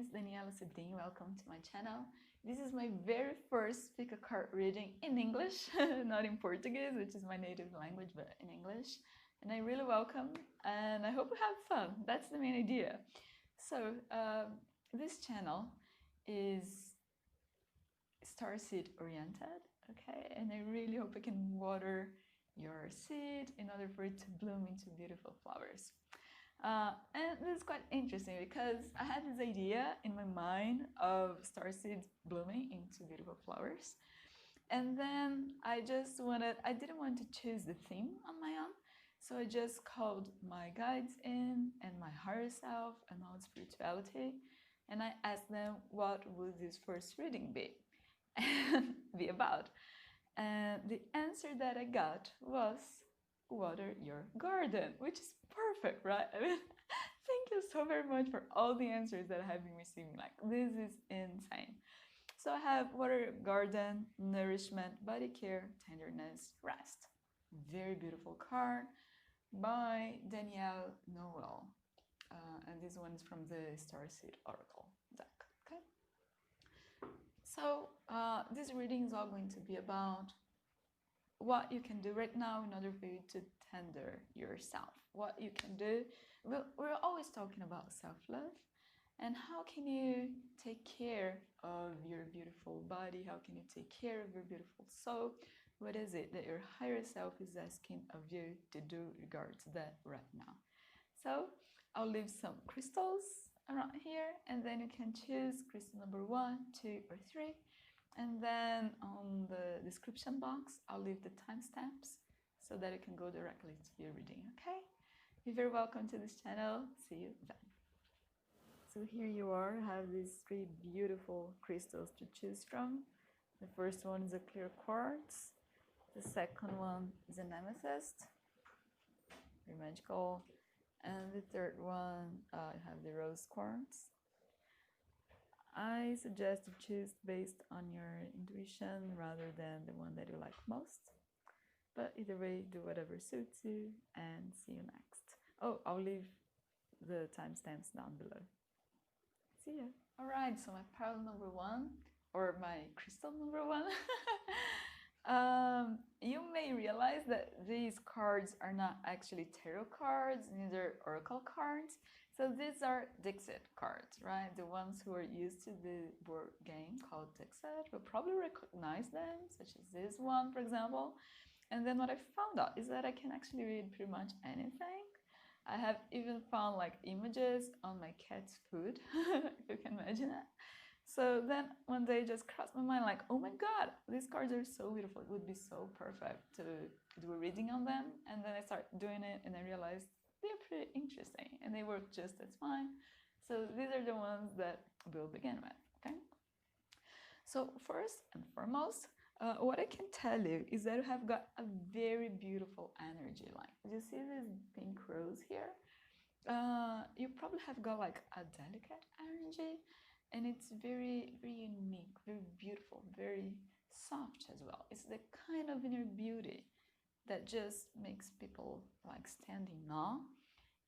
is Daniela Cedinho. Welcome to my channel. This is my very first pick a card reading in English, not in Portuguese, which is my native language, but in English. And I really welcome, and I hope you have fun. That's the main idea. So this channel is starseed oriented, okay? And I really hope I can water your seed in order for it to bloom into beautiful flowers. And this is quite interesting because I had this idea in my mind of starseed blooming into beautiful flowers. And then I didn't want to choose the theme on my own. So I just called my guides in and my higher self and all spirituality. And I asked them what would this first reading be about. And the answer that I got was water your garden, which is perfect, right? I mean, thank you so very much for all the answers that I have been receiving. Like, this is insane. So I have water your garden, nourishment, body care, tenderness, rest. Very beautiful card by Danielle Noel. And this one is from the Starseed Oracle deck. Okay. So this reading is all going to be about what you can do right now in order for you to tender yourself. What you can do. We're always talking about self-love. And how can you take care of your beautiful body? How can you take care of your beautiful soul? What is it that your higher self is asking of you to do regards to that right now? So I'll leave some crystals around here, and then you can choose crystal number 1, 2, or 3. And then on the description box, I'll leave the timestamps so that you can go directly to your reading, okay? You're very welcome to this channel. See you then. So here you are, I have these 3 beautiful crystals to choose from. The first one is a clear quartz. The second one is an amethyst, very magical. And the third one, I have the rose quartz. I suggest to choose based on your intuition rather than the one that you like most. But either way, do whatever suits you, and see you next. Oh, I'll leave the timestamps down below. See ya. All right, so my pearl number 1, or my crystal number 1. You may realize that these cards are not actually tarot cards, neither oracle cards. So these are Dixit cards, right? The ones who are used to the board game called Dixit will probably recognize them, such as this one, for example. And then what I found out is that I can actually read pretty much anything. I have even found like images on my cat's food, if you can imagine it. So then one day it just crossed my mind like, oh my god, these cards are so beautiful. It would be so perfect to do a reading on them. And then I started doing it and I realized they're pretty interesting and they work just as fine. So these are the ones that we'll begin with, okay? So first and foremost, what I can tell you is that you have got a very beautiful energy line. You see these pink rose here? You probably have got like a delicate energy, and it's very, very unique, very beautiful, very soft as well. It's the kind of inner beauty that just makes people like stand in awe,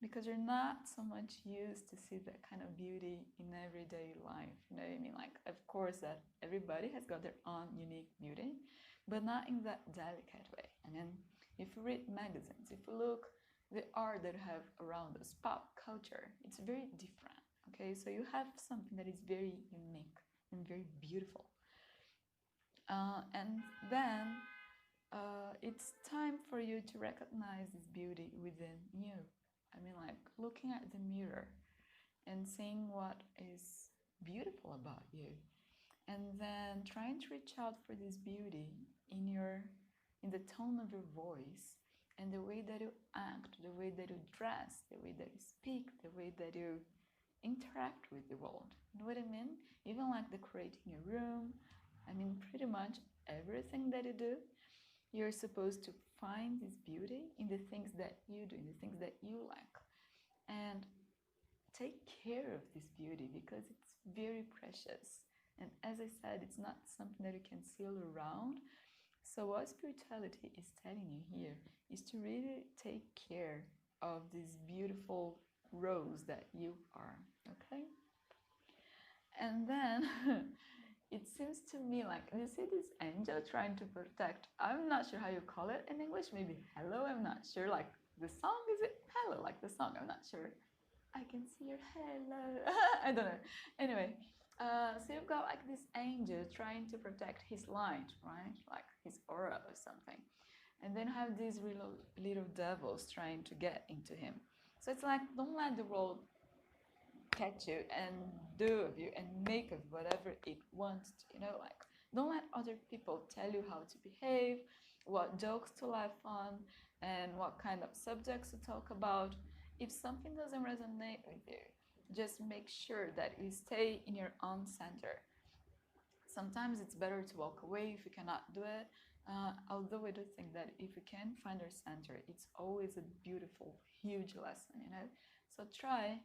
because you're not so much used to see that kind of beauty in everyday life. You know what I mean? Like, of course, that everybody has got their own unique beauty, but not in that delicate way. And then if you read magazines, if you look the art that you have around us, pop culture, it's very different. Okay, so you have something that is very unique and very beautiful. And then it's time for you to recognize this beauty within you. I mean, like looking at the mirror and seeing what is beautiful about you, and then trying to reach out for this beauty in the tone of your voice, and the way that you act, the way that you dress, the way that you speak, the way that you interact with the world. You know what I mean? Even like decorating your room. I mean, pretty much everything that you do, you're supposed to find this beauty in the things that you do, in the things that you like. And take care of this beauty because it's very precious. And as I said, it's not something that you can seal around. So what spirituality is telling you here is to really take care of this beautiful rose that you are, okay? And then it seems to me like you see this angel trying to protect. I'm not sure how you call it in English. Maybe hello. I'm not sure. Like the song, is it hello? Like the song. I'm not sure. I can see your hello. I don't know. Anyway, so you've got like this angel trying to protect his light, right? Like his aura or something. And then have these little devils trying to get into him. So it's like, don't let the world catch you and do of you and make of whatever it wants to, like, don't let other people tell you how to behave, what jokes to laugh on, and what kind of subjects to talk about. If something doesn't resonate with you, just make sure that you stay in your own center. Sometimes it's better to walk away if you cannot do it. Although I do think that if you can find your center, it's always a beautiful, huge lesson. So try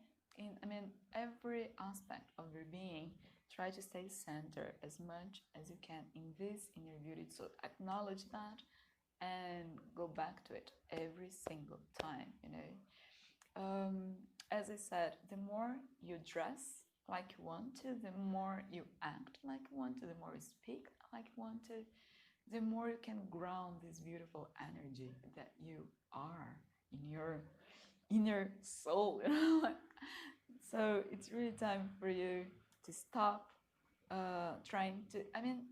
every aspect of your being, try to stay centered as much as you can in your beauty. So acknowledge that and go back to it every single time. As I said, the more you dress like you want to, the more you act like you want to, the more you speak like you want to, the more you can ground this beautiful energy that you are in your inner soul. So it's really time for you to stop trying to.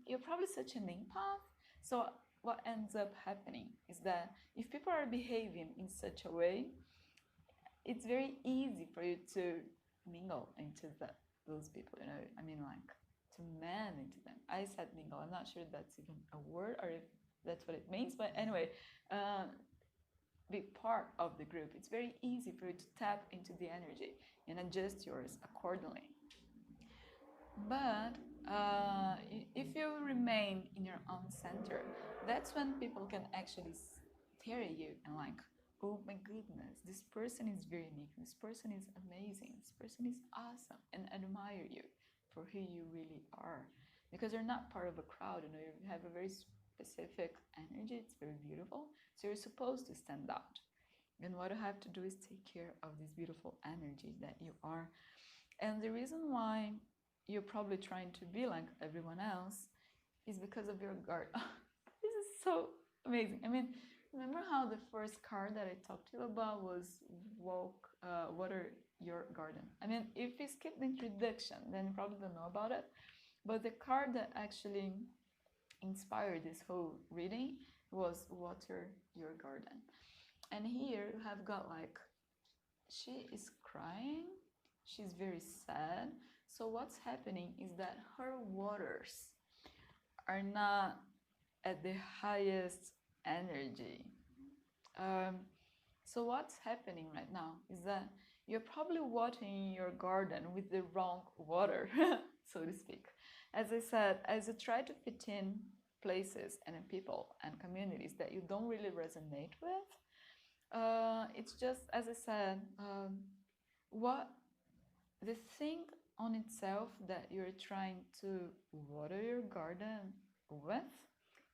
You're probably such an empath. So what ends up happening is that if people are behaving in such a way, it's very easy for you to mingle into those people. To man into them. I said mingle. I'm not sure if that's even a word or if that's what it means. But anyway, be part of the group. It's very easy for you to tap into the energy and adjust yours accordingly. But if you remain in your own center, that's when people can actually stare at you and like, oh my goodness, this person is very unique, this person is amazing, this person is awesome, and admire you for who you really are. Because you're not part of a crowd, you have a very specific energy, it's very beautiful, so you're supposed to stand out. And what you have to do is take care of this beautiful energy that you are. And the reason why you're probably trying to be like everyone else is because of your guard. This is so amazing. Remember how the first card that I talked to you about was water your garden? If you skip the introduction, then you probably don't know about it. But the card that actually inspired this whole reading was water your garden. And here you have got like, she is crying, she's very sad. So what's happening is that her waters are not at the highest energy. So what's happening right now is that you're probably watering your garden with the wrong water, so to speak. As I said, as you try to fit in places and in people and communities that you don't really resonate with, it's just, as I said, what the thing on itself that you're trying to water your garden with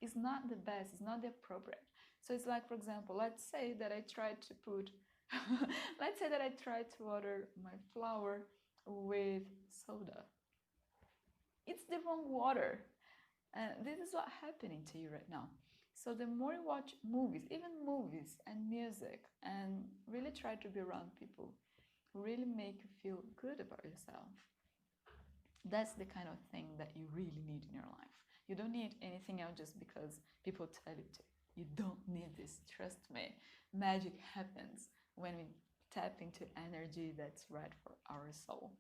is not the best, it's not the appropriate. So it's like, for example, let's say that I tried to put, let's say that I tried to water my flower with soda. It's the wrong water. And this is what's happening to you right now. So the more you watch movies, even movies and music, and really try to be around people who really make you feel good about yourself, that's the kind of thing that you really need in your life. You don't need anything else just because people tell you to. You don't need this, trust me. Magic happens when we tap into energy that's right for our soul.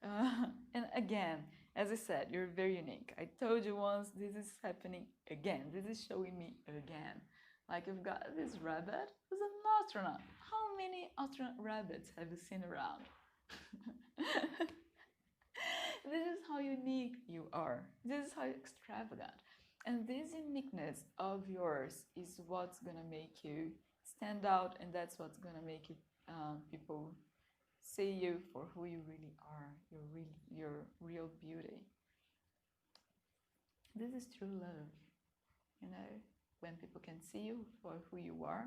And again, as I said, you're very unique. I told you once, this is happening again. This is showing me again. Like, you've got this rabbit who's an astronaut. How many astronaut rabbits have you seen around? This is how unique you are. This is how extravagant. And this uniqueness of yours is what's gonna make you stand out, and that's what's gonna make you people see you for who you really are, your real beauty. This is true love, when people can see you for who you are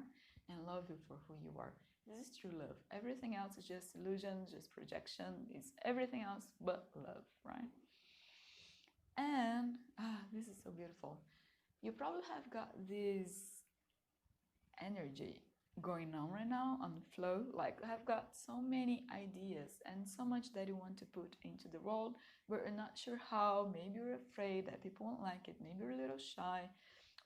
and love you for who you are. This is true love. Everything else is just illusion, just projection. It's everything else but love, right? And this is so beautiful. You probably have got this energy going on right now on flow. Like, you have got so many ideas and so much that you want to put into the world, but you're not sure how. Maybe you're afraid that people won't like it. Maybe you're a little shy.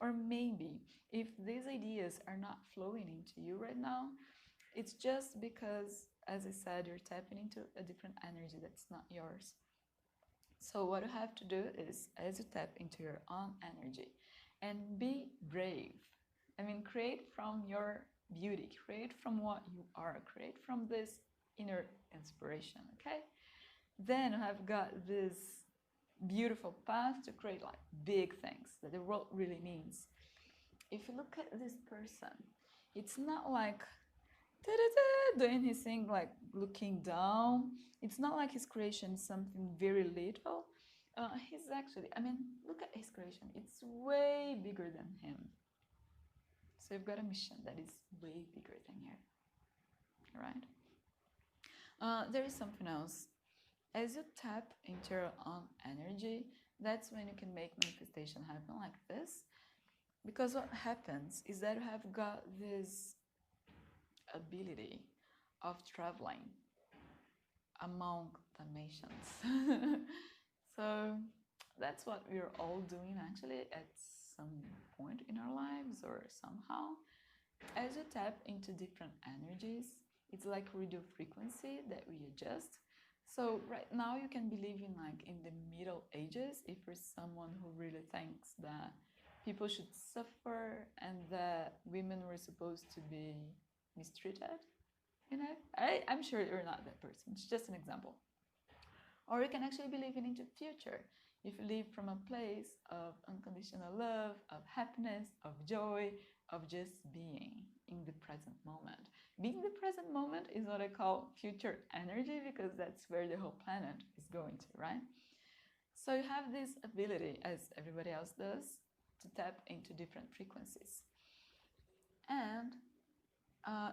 Or maybe if these ideas are not flowing into you right now, it's just because, as I said, you're tapping into a different energy that's not yours. So what you have to do is, as you tap into your own energy, and be brave. I mean, create from your beauty, create from what you are, create from this inner inspiration, okay? Then you have got this beautiful path to create like big things that the world really needs. If you look at this person, it's not like doing his thing, like looking down. It's not like his creation is something very little. He's actually, I mean, look at his creation. It's way bigger than him. So you've got a mission that is way bigger than you, right? There is something else. As you tap into your own energy, that's when you can make manifestation happen like this. Because what happens is that you have got this ability of traveling among dimensions. So that's what we're all doing actually at some point in our lives or somehow. As you tap into different energies, it's like radio frequency that we adjust. So right now you can be living like in the Middle Ages if you're someone who really thinks that people should suffer and that women were supposed to be mistreated. You know, I'm sure you're not that person. It's just an example. Or you can actually be living into future. If you live from a place of unconditional love, of happiness, of joy, of just being in the present moment. Being in the present moment is what I call future energy, because that's where the whole planet is going to, right? So you have this ability, as everybody else does, to tap into different frequencies. And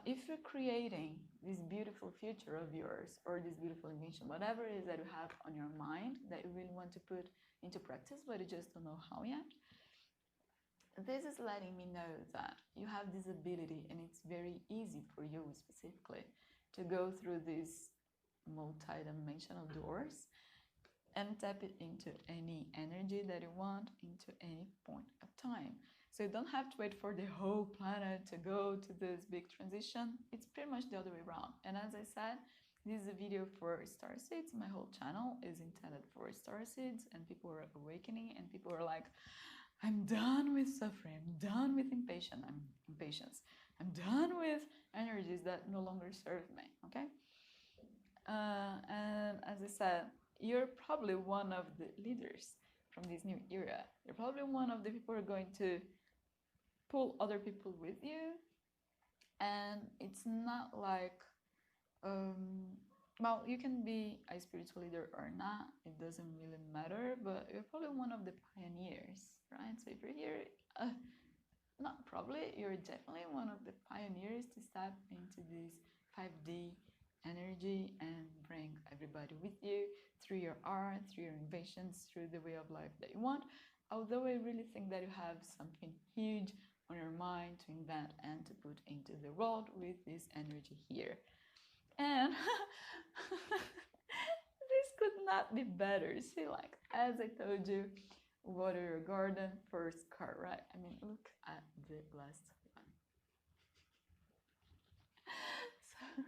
if you're creating this beautiful future of yours, or this beautiful invention, whatever it is that you have on your mind that you really want to put into practice, but you just don't know how yet, this is letting me know that you have this ability, and it's very easy for you specifically to go through these multi-dimensional doors and tap it into any energy that you want into any point of time. So you don't have to wait for the whole planet to go to this big transition. It's pretty much the other way around. And as I said, this is a video for star seeds. My whole channel is intended for star seeds, and people are awakening, and people are like, I'm done with suffering. I'm done with impatience. I'm done with energies that no longer serve me, okay? And as I said, you're probably one of the leaders from this new era. You're probably one of the people who are going to pull other people with you. And it's not like, well, you can be a spiritual leader or not. It doesn't really matter, but you're probably one of the pioneers, right? So if you're here, not probably, you're definitely one of the pioneers to step into this 5D energy and bring everybody with you through your art, through your inventions, through the way of life that you want. Although I really think that you have something huge on your mind to invent and to put into the world with this energy here. And this could not be better. See, like, as I told you, water your garden, first card, right? I mean, look at the last one. So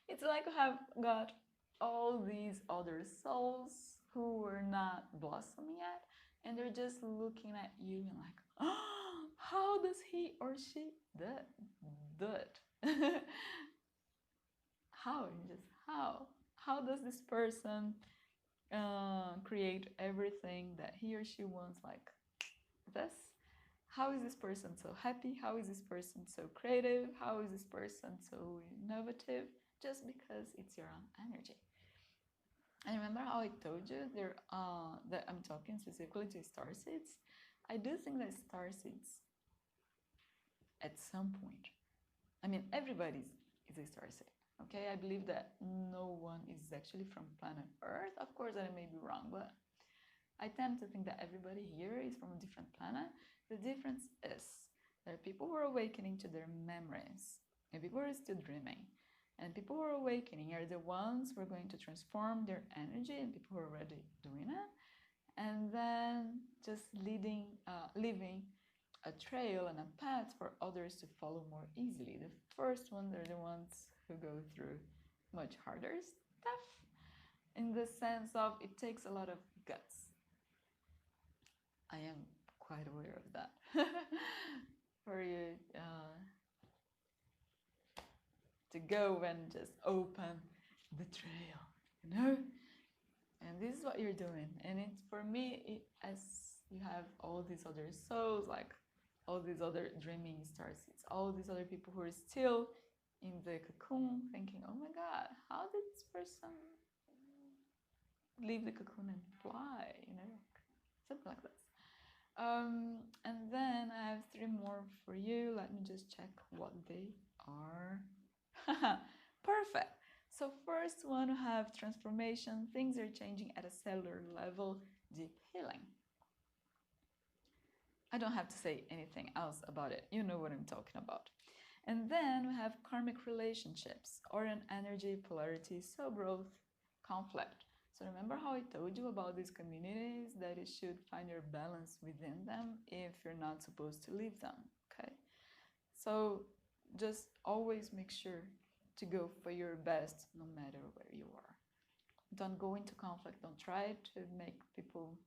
it's like you have got all these other souls who were not blossoming yet, and they're just looking at you and like, oh, how does he or she do it? How? Just how? How does this person create everything that he or she wants like this? How is this person so happy? How is this person so creative? How is this person so innovative? Just because it's your own energy. And remember how I told you there, that I'm talking specifically to star seeds? I do think that star seeds, at some point, I mean, everybody's is a star seed. Okay, I believe that no one is actually from planet Earth. Of course, I may be wrong, but I tend to think that everybody here is from a different planet. The difference is there are people who are awakening to their memories, and people who are still dreaming. And people who are awakening are the ones who are going to transform their energy, and people who are already doing it. And then just leaving a trail and a path for others to follow more easily. The first ones are the ones who go through much harder stuff, in the sense of it takes a lot of guts. I am quite aware of that. For you to go and just open the trail, you know? And this is what you're doing. And it's, for me, as you have all these other souls, like all these other dreaming star seeds, all these other people who are still in the cocoon thinking, oh my God, how did this person leave the cocoon and fly, you know? Something like this. And then I have 3 more for you. Let me just check what they are. Perfect. So first one, we have transformation. Things are changing at a cellular level. Deep healing. I don't have to say anything else about it. You know what I'm talking about. And then we have karmic relationships, or an energy, polarity, so growth, conflict. So remember how I told you about these communities, that you should find your balance within them if you're not supposed to leave them, okay? So just always make sure to go for your best no matter where you are. Don't go into conflict. Don't try to make people,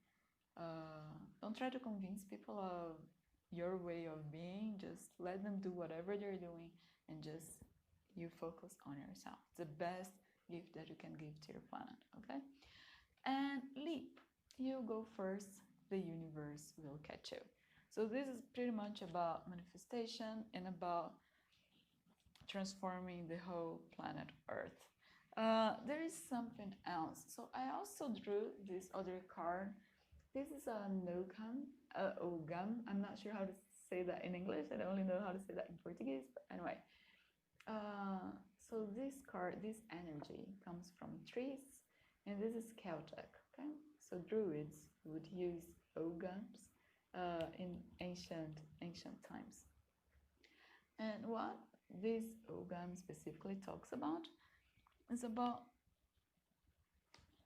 don't try to convince people of your way of being. Just let them do whatever they're doing, and just you focus on yourself. It's the best gift that you can give to your planet, okay? And leap. You go first, the universe will catch you. So this is pretty much about manifestation and about transforming the whole planet Earth. There is something else. So I also drew this other card. This is a Ogam. I'm not sure how to say that in English. I only know how to say that in Portuguese. But anyway, so this card, this energy comes from trees, and this is Celtic. Okay, so Druids would use Ogams in ancient times. And what this Ogam specifically talks about is about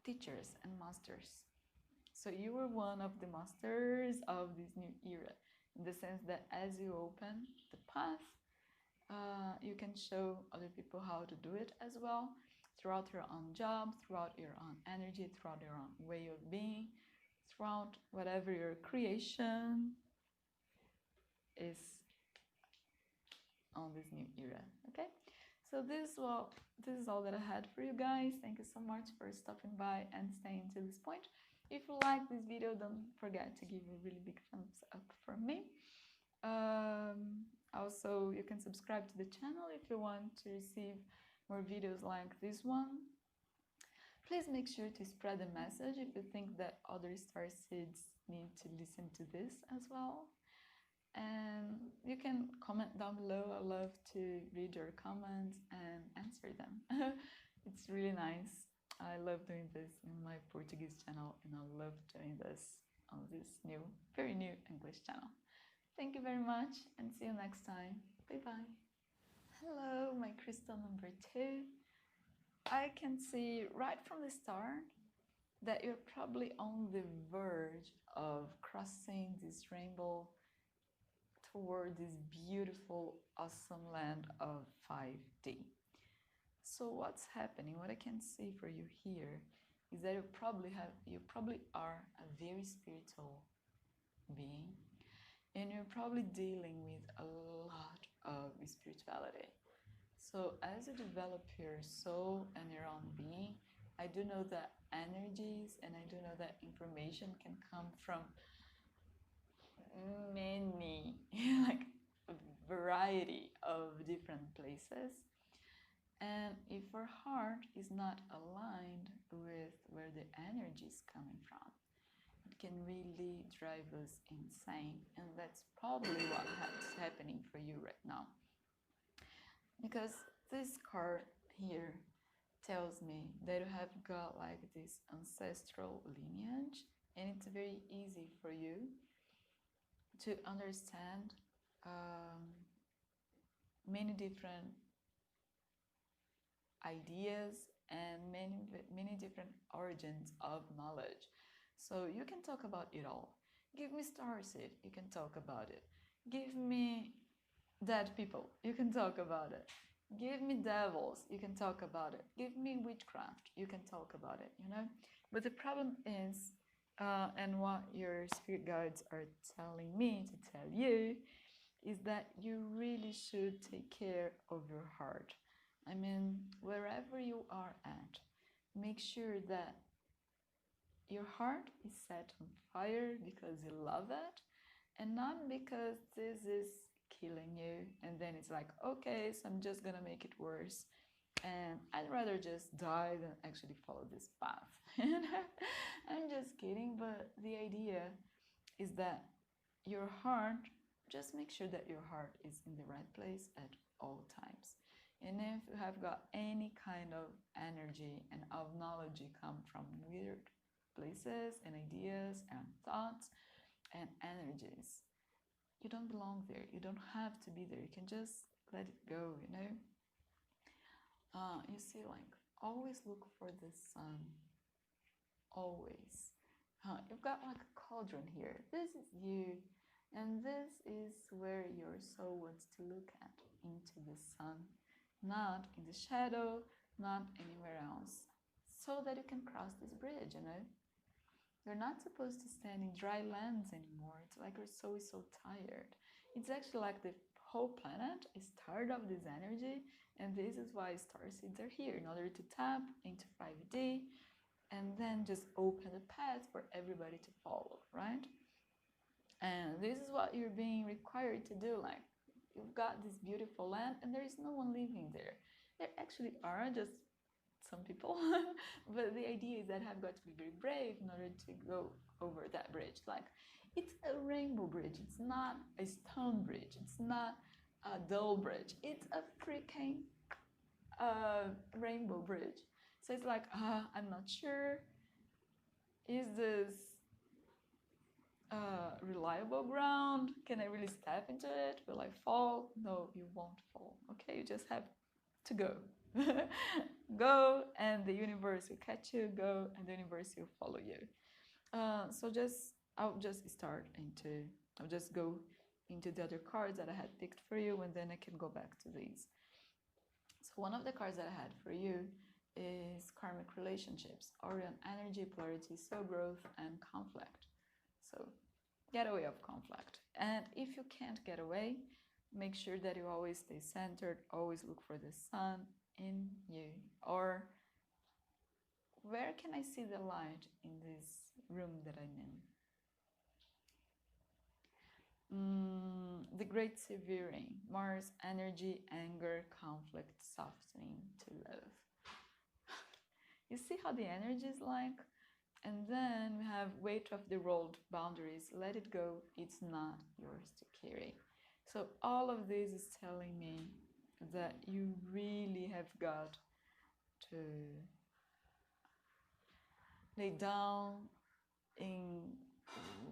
teachers and masters. So you were one of the masters of this new era, in the sense that as you open the path, you can show other people how to do it as well, throughout your own job, throughout your own energy, throughout your own way of being, throughout whatever your creation is on this new era, okay? So this is all that I had for you guys. Thank you so much for stopping by and staying to this point. If you like this video, don't forget to give a really big thumbs up for me. Also, you can subscribe to the channel if you want to receive more videos like this one. Please make sure to spread the message if you think that other star seeds need to listen to this as well. And you can comment down below. I love to read your comments and answer them. It's really nice. I love doing this in my Portuguese channel, and I love doing this on this very new English channel. Thank you very much, and see you next time. Bye-bye. Hello, my crystal number 2. I can see right from the start that you're probably on the verge of crossing this rainbow toward this beautiful, awesome land of 5D. So what's happening, what I can see for you here, is that you probably are a very spiritual being, and you're probably dealing with a lot of spirituality. So as you develop your soul and your own being, I do know that energies, and I do know that information can come from many, like a variety of different places. And if our heart is not aligned with where the energy is coming from, it can really drive us insane. And that's probably what's happening for you right now. Because This card here tells me that you have got like this ancestral lineage, and it's very easy for you to understand many different ideas and many different origins of knowledge. So you can talk about it all. Give me starseed, you can talk about it. Give me dead people, you can talk about it. Give me devils, you can talk about it. Give me witchcraft, you can talk about it, you know? But the problem is, and what your spirit guides are telling me to tell you, is that you really should take care of your heart. I mean, wherever you are at, make sure that your heart is set on fire because you love it, and not because this is killing you and then it's like, okay, so I'm just gonna make it worse and I'd rather just die than actually follow this path. I'm just kidding, but the idea is that your heart, just make sure that your heart is in the right place at all times. And if you have got any kind of energy and of knowledge you come from weird places and ideas and thoughts and energies, you don't belong there. You don't have to be there. You can just let it go, you know? You see, like, always look for the sun. Always. You've got like a cauldron here. This is you. And this is where your soul wants to look at, into the sun. Not in the shadow, not anywhere else. So that you can cross this bridge, you know? You're not supposed to stand in dry lands anymore. It's like your soul is so tired. It's actually like the whole planet is tired of this energy, and this is why starseeds are here, in order to tap into 5D and then just open the path for everybody to follow, right? And this is what you're being required to do. Like, you've got this beautiful land and there is no one living there. There actually are just some people, but the idea is that I've got to be very brave in order to go over that bridge. Like, it's a rainbow bridge. It's not a stone bridge. It's not a dull bridge. It's a freaking rainbow bridge. So it's like, I'm not sure. Is this reliable ground? Can I really step into it? Will I fall? No, you won't fall. Okay, you just have to go. Go, and the universe will catch you. Go, and the universe will follow you. So I'll just go into the other cards that I had picked for you, and then I can go back to these. So one of the cards that I had for you is karmic relationships, Orion energy, polarity, soul growth, and conflict. So get away of conflict. And if you can't get away, make sure that you always stay centered, always look for the sun in you. Or where can I see the light in this room that I'm in? The great severing, Mars energy, anger, conflict, softening to love. You see how the energy is like? And then we have weight of the world, boundaries, let it go, it's not yours to carry. So all of this is telling me that you really have got to lay down in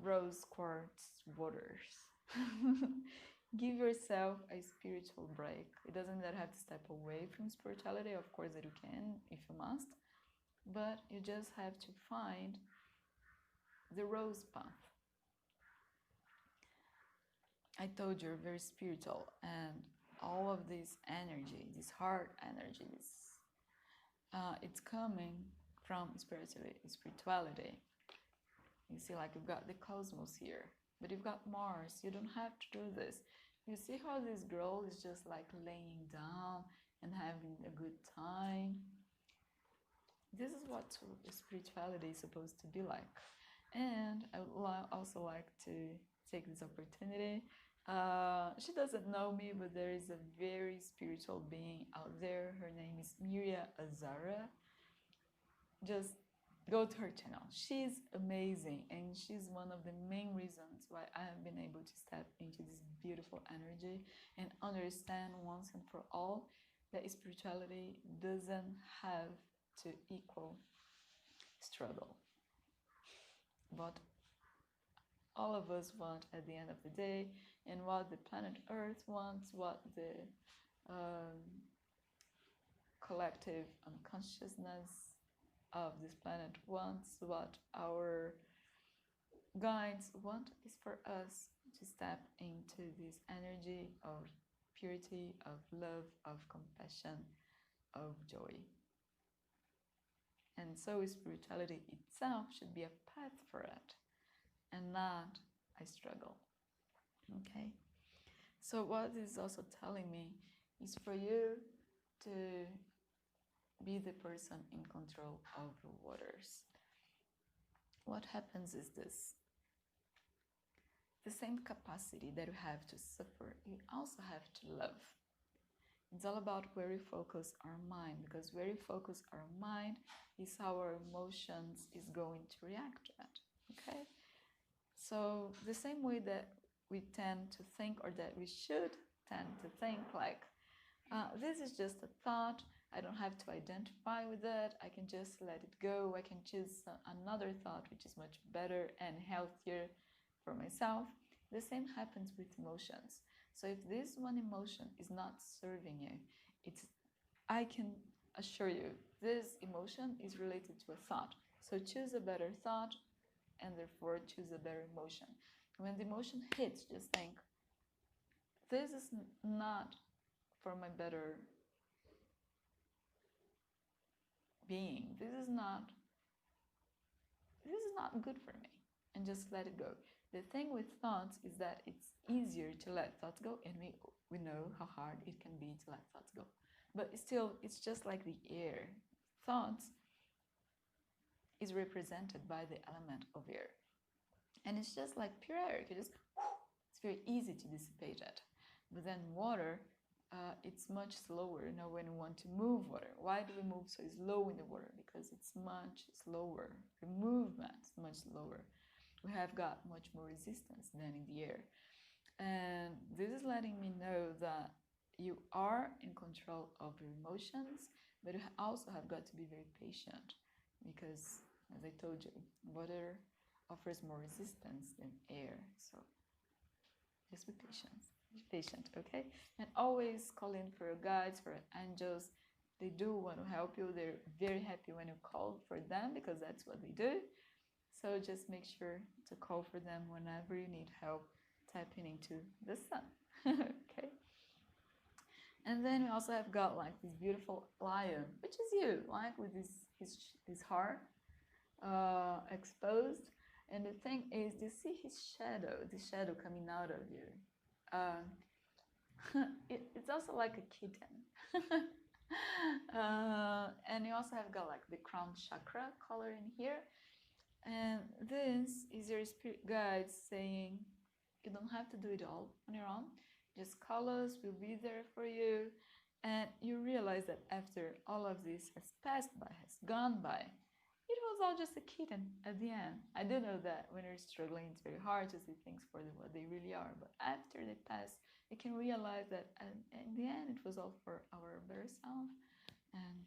rose quartz waters. Give yourself a spiritual break. It doesn't mean that you have to step away from spirituality. Of course that you can, if you must. But you just have to find the rose path. I told you, you're very spiritual, and all of this energy, this heart energy, it's coming from spirituality. You see, like, you've got the cosmos here, but you've got Mars. You don't have to do this. You see how this girl is just like laying down and having a good time? This is what spirituality is supposed to be like. And I would also like to take this opportunity. She doesn't know me, but there is a very spiritual being out there. Her name is Miria Azara. Just go to her channel. She's amazing, and she's one of the main reasons why I have been able to step into this beautiful energy and understand once and for all that spirituality doesn't have to equal struggle. What all of us want at the end of the day, and what the planet Earth wants, what the collective unconsciousness of this planet wants, what our guides want, is for us to step into this energy of purity, of love, of compassion, of joy. And so spirituality itself should be a path for it and not a struggle. Okay? So what this is also telling me is for you to be the person in control of the waters. What happens is this. The same capacity that you have to suffer, you also have to love. It's all about where we focus our mind, because where we focus our mind is how our emotions is going to react to it. Okay? So the same way that we tend to think, or that we should tend to think like, this is just a thought, I don't have to identify with it, I can just let it go, I can choose another thought which is much better and healthier for myself. The same happens with emotions. So if this one emotion is not serving you, I can assure you, this emotion is related to a thought. So choose a better thought, and therefore choose a better emotion. When the emotion hits, just think, this is not for my better being. This is not good for me. And just let it go. The thing with thoughts is that it's easier to let thoughts go, and we know how hard it can be to let thoughts go. But still, it's just like the air. Thoughts is represented by the element of air. And it's just like pure air. It's very easy to dissipate it. But then water, it's much slower, when we want to move water. Why do we move so slow in the water? Because it's much slower. The movement is much slower. We have got much more resistance than in the air. And this is letting me know that you are in control of your emotions, but you also have got to be very patient, because, as I told you, water offers more resistance than air. So just be patient, okay? And always call in for your guides, for your angels. They do want to help you. They're very happy when you call for them, because that's what they do. So just make sure to call for them whenever you need help tapping into the sun. Okay? And then we also have got like this beautiful lion, which is you, like with his heart exposed. And the thing is, you see his shadow, the shadow coming out of you. It's also like a kitten. And you also have got like the crown chakra color in here. And this is your spirit guide saying, you don't have to do it all on your own. Just call us, we'll be there for you. And you realize that after all of this has passed by, has gone by, it was all just a kitten at the end. I do know that when you're struggling, it's very hard to see things for what they really are. But after they pass, you can realize that in the end, it was all for our better self. And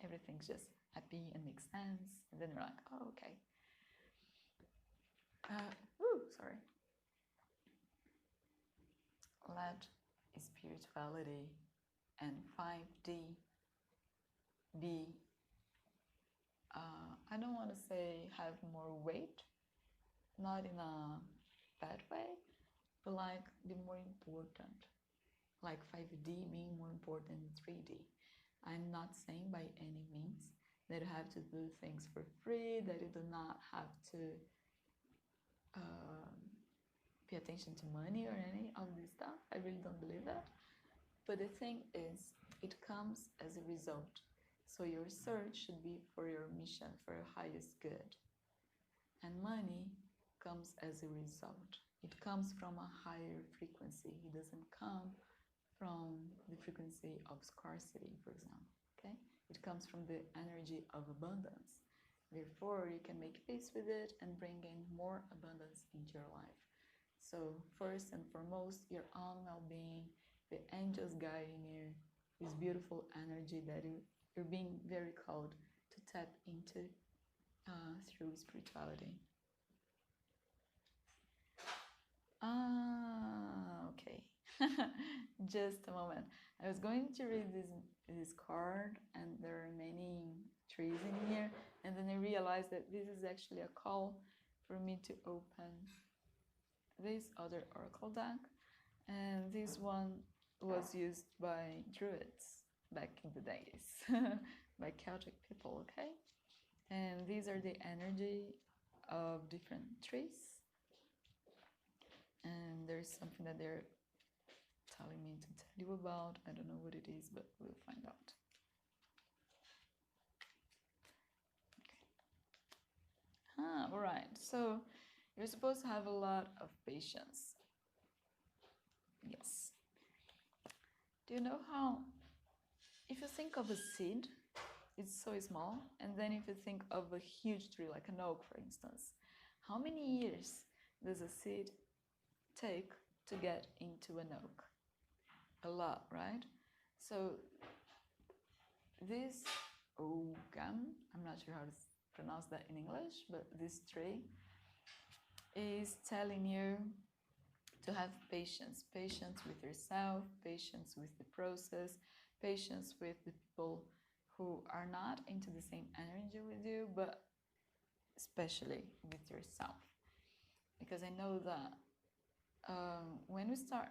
everything's just happy and makes sense. And then you're like, oh, okay. Sorry. Let spirituality and 5D be, I don't want to say have more weight, not in a bad way, but like be more important. Like 5D being more important than 3D. I'm not saying by any means that you have to do things for free, that you do not have to pay attention to money or any of this stuff. I really don't believe that. But the thing is, it comes as a result. So your search should be for your mission, for your highest good. And money comes as a result. It comes from a higher frequency. It doesn't come from the frequency of scarcity, for example. Okay? It comes from the energy of abundance. Therefore, you can make peace with it and bring in more abundance into your life. So first and foremost, your own well-being, the angels guiding you, this beautiful energy that you're being very called to tap into through spirituality. Okay. Just a moment. I was going to read this card, and there are many trees in here, and then I realized that this is actually a call for me to open this other oracle deck, and this one was used by druids back in the days, by Celtic people, okay? And these are the energy of different trees. And there's something that they're telling me to tell you about. I don't know what it is, but we'll find out. Okay. All right. So you're supposed to have a lot of patience. Yes. Do you know how, if you think of a seed, it's so small, and then if you think of a huge tree, like an oak, for instance, how many years does a seed take to get into an oak? A lot, right? So this oakum, I'm not sure how to pronounce that in English, but this tree is telling you to have patience. Patience with yourself, patience with the process, patience with the people who are not into the same energy with you, but especially with yourself. Because I know that when we start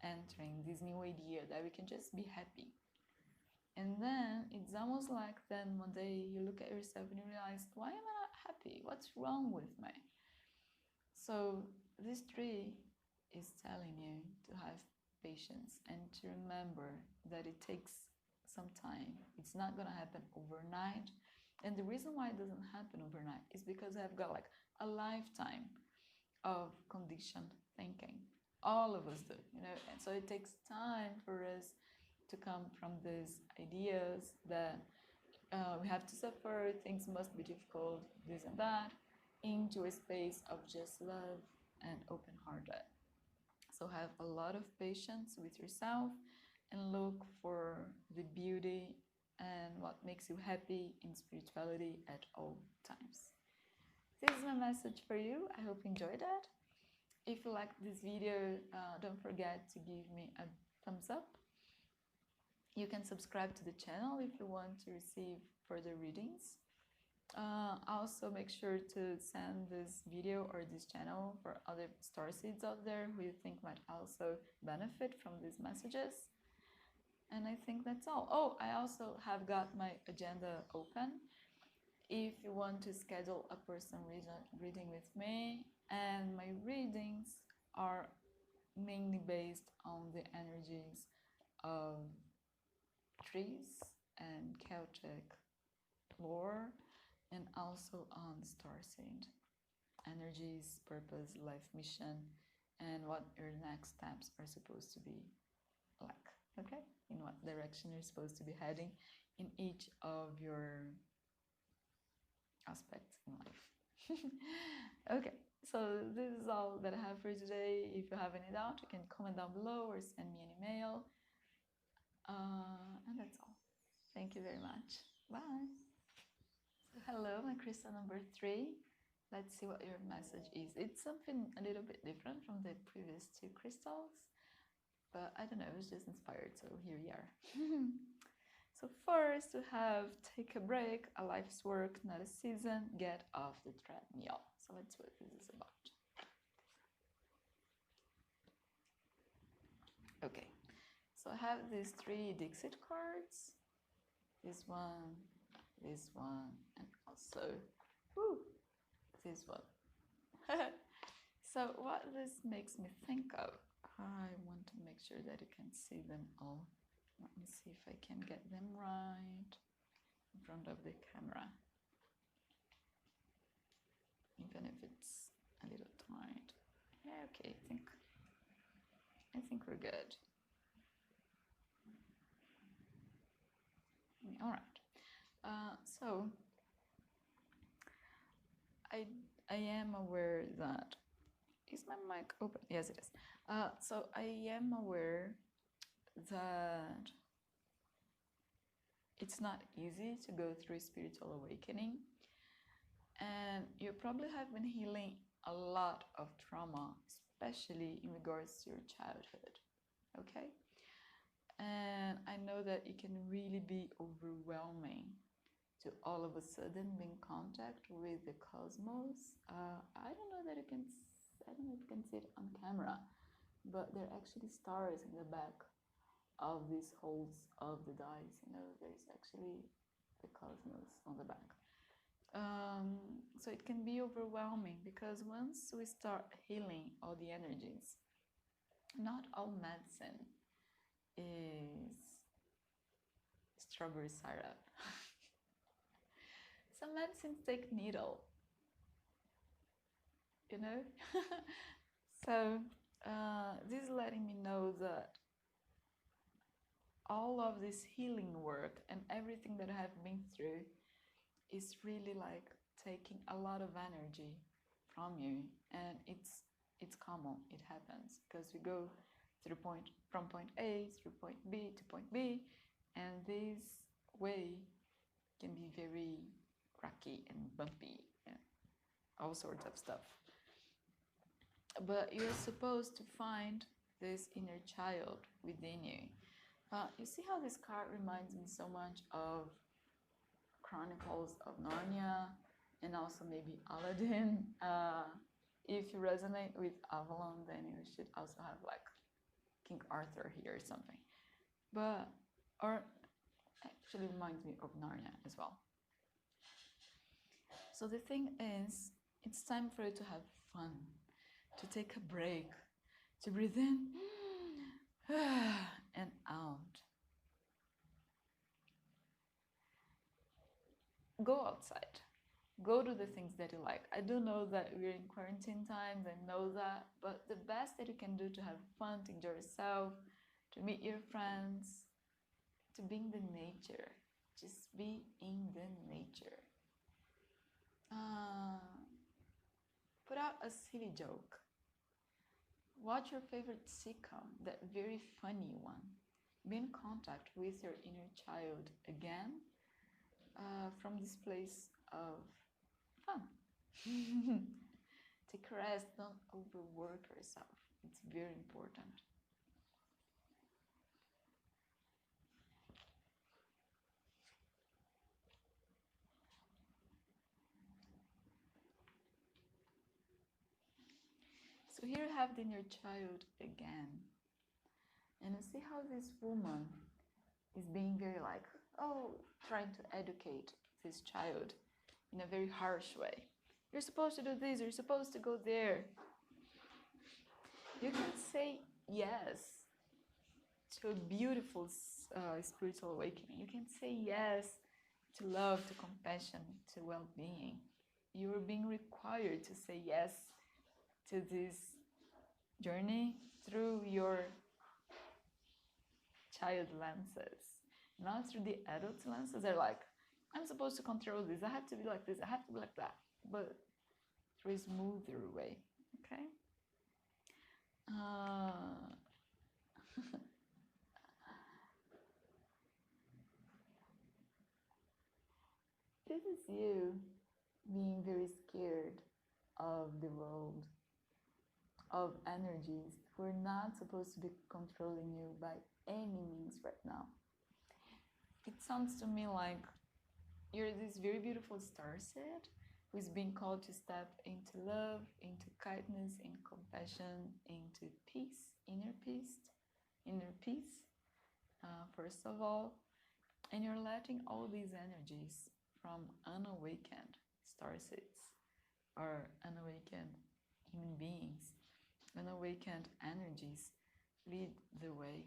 entering this new idea that we can just be happy, and then it's almost like then one day you look at yourself and you realize, why am I not happy? What's wrong with me? So this tree is telling you to have patience and to remember that it takes some time. It's not going to happen overnight. And the reason why it doesn't happen overnight is because I've got like a lifetime of conditioned thinking. All of us do, you know, and so it takes time for us to come from these ideas that we have to suffer, things must be difficult, this and that, into a space of just love and open-hearted. So have a lot of patience with yourself and look for the beauty and what makes you happy in spirituality at all times. This is my message for you. I hope you enjoyed it. If you liked this video, don't forget to give me a thumbs up. You can subscribe to the channel if you want to receive further readings. Also make sure to send this video or this channel for other starseeds out there who you think might also benefit from these messages. And I think that's all. Oh, I also have got my agenda open. If you want to schedule a personal reading with me, and my readings are mainly based on the energies of trees and Celtic lore, and also on starseed energies, purpose, life mission, and what your next steps are supposed to be like, okay? In what direction you're supposed to be heading in each of your aspects in life. Okay, so this is all that I have for today. If you have any doubt, you can comment down below or send me an email. And that's all. Thank you very much. Bye. So hello, my crystal number 3. Let's see what your message is. It's something a little bit different from the previous 2 crystals, but I don't know, I was just inspired, so here we are. So first we have take a break, a life's work, not a season, get off the treadmill. So let's see what this is about. Okay, so I have these 3 Dixit cards. This one, and also this one. So what this makes me think of, I want to make sure that you can see them all. Let me see if I can get them right in front of the camera, even if it's a little tight. Yeah, okay, I think we're good. All right. So I am aware that, is my mic open? Yes, it is. So I am aware that It's not easy to go through spiritual awakening, and you probably have been healing a lot of trauma, especially in regards to your childhood, okay? And I know that it can really be overwhelming to all of a sudden be in contact with the cosmos. I don't know if you can see it on camera, but there are actually stars in the back of these holes of the dice. There's actually the cosmos on the back. So it can be overwhelming, because once we start healing all the energies, not all medicine is strawberry syrup. Some medicines take needle, So this is letting me know that all of this healing work and everything that I have been through is really like taking a lot of energy from you, and it's common. It happens because we go from point A through point B to point B, and this way can be very rocky and bumpy and all sorts of stuff. But you're supposed to find this inner child within you. You see how this card reminds me so much of Chronicles of Narnia, and also maybe Aladdin. If you resonate with Avalon, then you should also have like King Arthur here or something. Or actually reminds me of Narnia as well. So the thing is, it's time for you to have fun, to take a break, to breathe in and out. Go outside. Go do the things that you like. I do know that we're in quarantine times, I know that, but the best that you can do to have fun, to enjoy yourself, to meet your friends, to be in the nature. Just be in the nature. Put out a silly joke. Watch your favorite sitcom, that very funny one. Be in contact with your inner child again, from this place of fun. Take a rest, don't overwork yourself. It's very important. So here you have the inner child again. And you see how this woman is being very like, trying to educate this child in a very harsh way. You're supposed to do this, you're supposed to go there. You can say yes to a beautiful spiritual awakening. You can say yes to love, to compassion, to well-being. You are being required to say yes to this journey through your child lenses, not through the adult lenses. They're like, I'm supposed to control this, I have to be like this, I have to be like that, but through a smoother way, okay? This is you being very scared of the world, of energies who are not supposed to be controlling you by any means right now. It sounds to me like you're this very beautiful starseed who is being called to step into love, into kindness, in compassion, into peace, inner peace, first of all. And you're letting all these energies from unawakened starseeds or unawakened human beings, unawakened energies lead the way.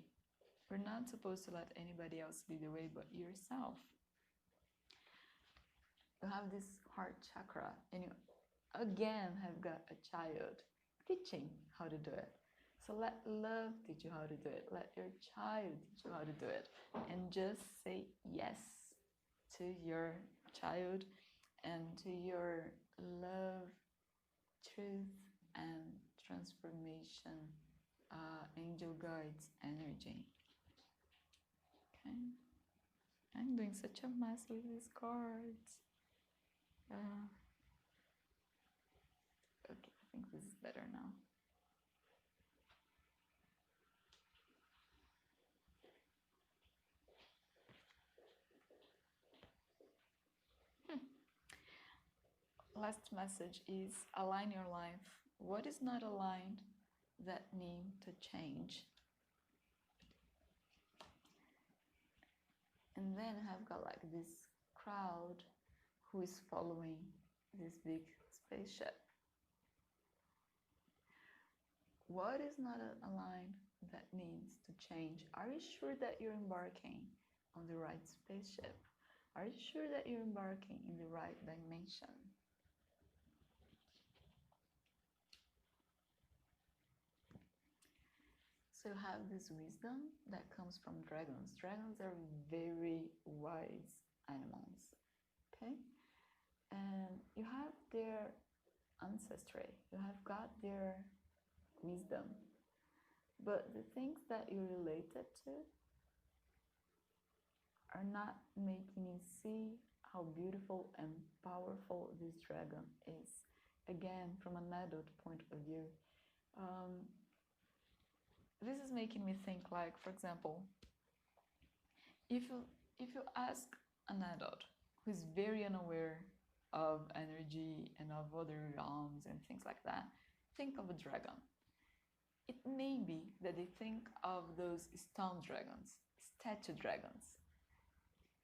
We're not supposed to let anybody else lead the way but yourself. You have this heart chakra, and you again have got a child teaching how to do it. So let love teach you how to do it. Let your child teach you how to do it. And just say yes to your child and to your love, truth, and transformation, angel guides energy. Okay? I'm doing such a mess with these cards. Okay, I think this is better now. Last message is align your life. What is not aligned that need to change? And then I've got like this crowd who is following this big spaceship. What is not aligned that needs to change? Are you sure that you're embarking on the right spaceship? Are you sure that you're embarking in the right dimension? So have this wisdom that comes from dragons. Dragons are very wise animals, okay? And you have their ancestry, you have got their wisdom. But the things that you're related to are not making you see how beautiful and powerful this dragon is. Again, from an adult point of view. This is making me think like, for example, if you ask an adult who is very unaware of energy and of other realms and things like that, think of a dragon. It may be that they think of those stone dragons, statue dragons.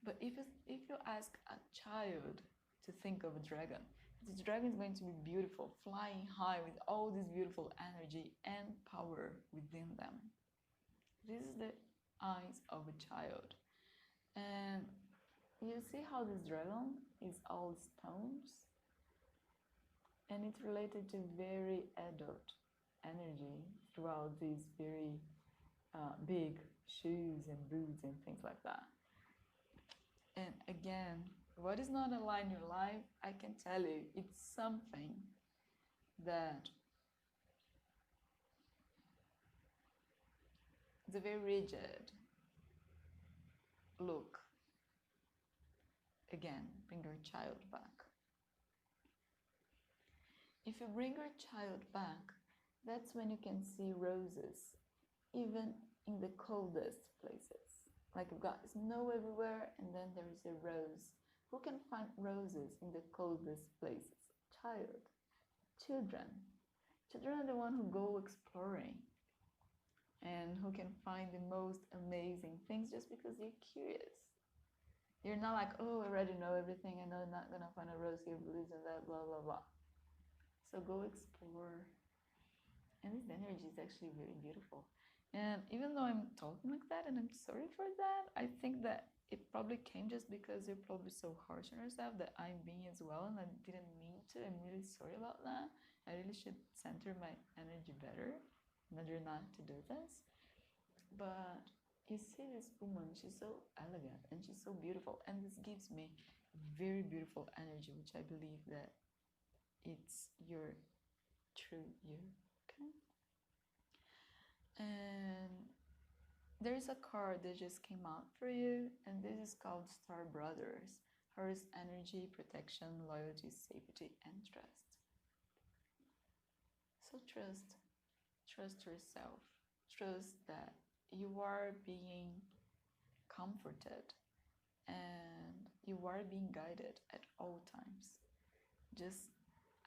But if you ask a child to think of a dragon, this dragon is going to be beautiful, flying high with all this beautiful energy and power within them. This is the eyes of a child. And you see how this dragon is all stones? And it's related to very adult energy throughout these very big shoes and boots and things like that. And again, what is not aligned in your life, I can tell you, it's something that the very rigid look. Again, bring your child back. If you bring your child back, that's when you can see roses, even in the coldest places. Like you've got snow everywhere and then there is a rose. Who can find roses in the coldest places? Children. Children are the ones who go exploring and who can find the most amazing things just because they're curious. You're not like, oh, I already know everything. I know I'm not going to find a rose here, this and that, blah, blah, blah. So go explore. And this energy is actually very beautiful. And even though I'm talking like that, and I'm sorry for that, I think that it probably came just because you're probably so harsh on yourself that I'm being as well, and I didn't mean to. I'm really sorry about that. I really should center my energy better in order not to do this. But you see this woman, she's so elegant and she's so beautiful, and this gives me very beautiful energy, which I believe that it's your true you. Okay? And there is a card that just came out for you, and this is called Star Brothers. Hers energy, protection, loyalty, safety, and trust. So trust yourself. Trust that you are being comforted and you are being guided at all times. Just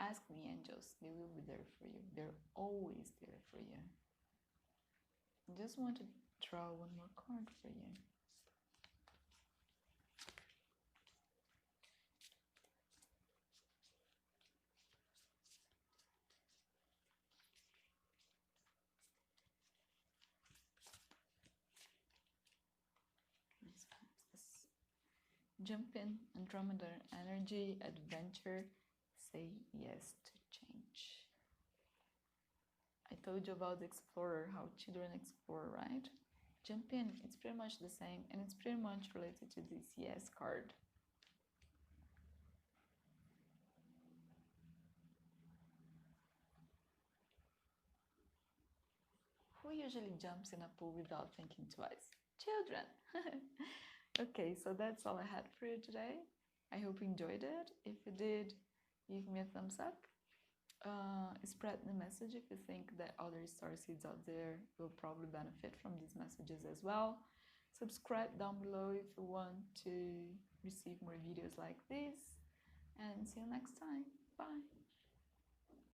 ask the angels, they will be there for you. They're always there for you. I just want to draw one more card for you. Jump in, Andromeda energy, adventure, say yes to change. I told you about the explorer, how children explore, right? Jump in, it's pretty much the same, and it's pretty much related to this yes card. Who usually jumps in a pool without thinking twice? Children. Okay, so that's all I had for you today. I hope you enjoyed it. If you did, give me a thumbs up. Spread the message if you think that other star seeds out there will probably benefit from these messages as well. Subscribe down below if you want to receive more videos like this. And see you next time. Bye.